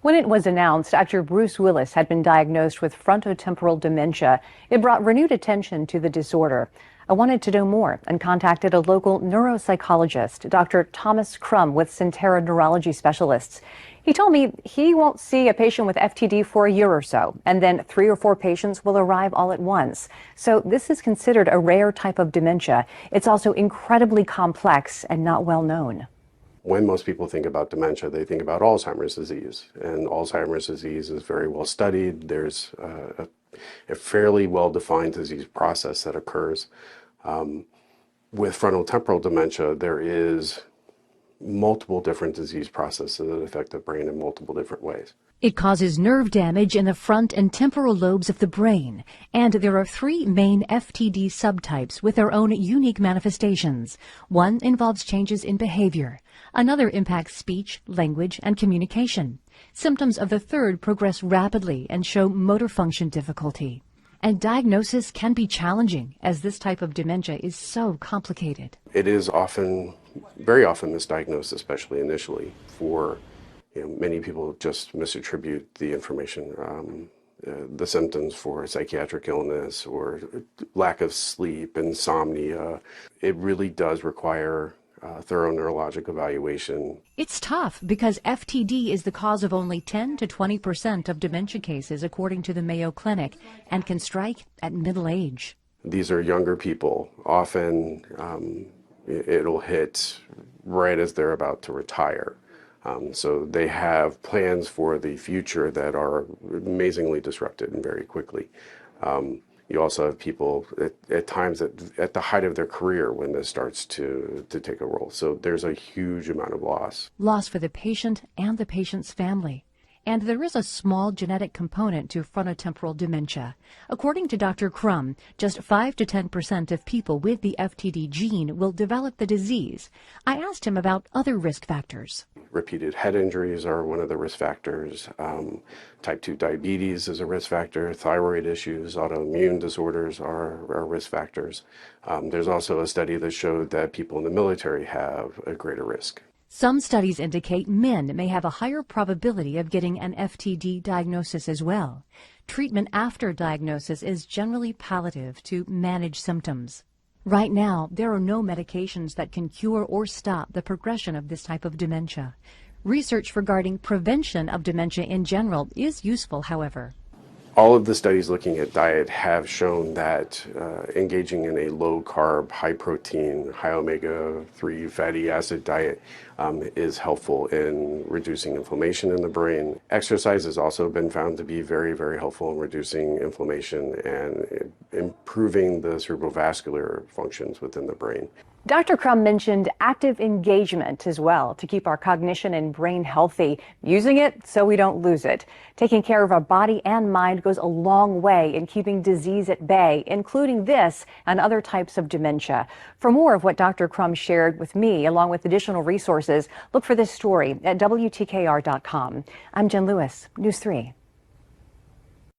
When it was announced actor Bruce Willis had been diagnosed with frontotemporal dementia, it brought renewed attention to the disorder. I wanted to know more and contacted a local neuropsychologist, Dr. Thomas Crum with Sentara Neurology Specialists. He told me he won't see a patient with FTD for a year or so, and then 3 or 4 patients will arrive all at once. So this is considered a rare type of dementia. It's also incredibly complex and not well known. When most people think about dementia, they think about Alzheimer's disease, and Alzheimer's disease is very well studied. There's a fairly well-defined disease process that occurs. With frontotemporal dementia, there is multiple different disease processes that affect the brain in multiple different ways. It causes nerve damage in the front and temporal lobes of the brain, and there are 3 main FTD subtypes with their own unique manifestations. One involves changes in behavior. Another impacts speech, language, and communication. Symptoms of the third progress rapidly and show motor function difficulty. And diagnosis can be challenging, as this type of dementia is so complicated. It is very often misdiagnosed, especially initially. Many people just misattribute the information, the symptoms for psychiatric illness or lack of sleep, insomnia. It really does require thorough neurologic evaluation. It's tough because FTD is the cause of only 10 to 20% of dementia cases, according to the Mayo Clinic, and can strike at middle age. These are younger people. Often it'll hit right as they're about to retire. So they have plans for the future that are amazingly disrupted and very quickly. You also have people at times at the height of their career when this starts to take a role. So there's a huge amount of loss. Loss for the patient and the patient's family. And there is a small genetic component to frontotemporal dementia. According to Dr. Crum, just 5 to 10% of people with the FTD gene will develop the disease. I asked him about other risk factors. Repeated head injuries are one of the risk factors. Type 2 diabetes is a risk factor. Thyroid issues, autoimmune disorders are risk factors. There's also a study that showed that people in the military have a greater risk. Some studies indicate men may have a higher probability of getting an FTD diagnosis as well. Treatment after diagnosis is generally palliative to manage symptoms. Right now, there are no medications that can cure or stop the progression of this type of dementia. Research regarding prevention of dementia in general is useful, however. All of the studies looking at diet have shown that engaging in a low-carb, high-protein, high-omega-3 fatty acid diet is helpful in reducing inflammation in the brain. Exercise has also been found to be very, very helpful in reducing inflammation and improving the cerebrovascular functions within the brain. Dr. Crum mentioned active engagement as well to keep our cognition and brain healthy, using it so we don't lose it. Taking care of our body and mind goes a long way in keeping disease at bay, including this and other types of dementia. For more of what Dr. Crum shared with me, along with additional resources, look for this story at WTKR.com. I'm Jen Lewis, News 3.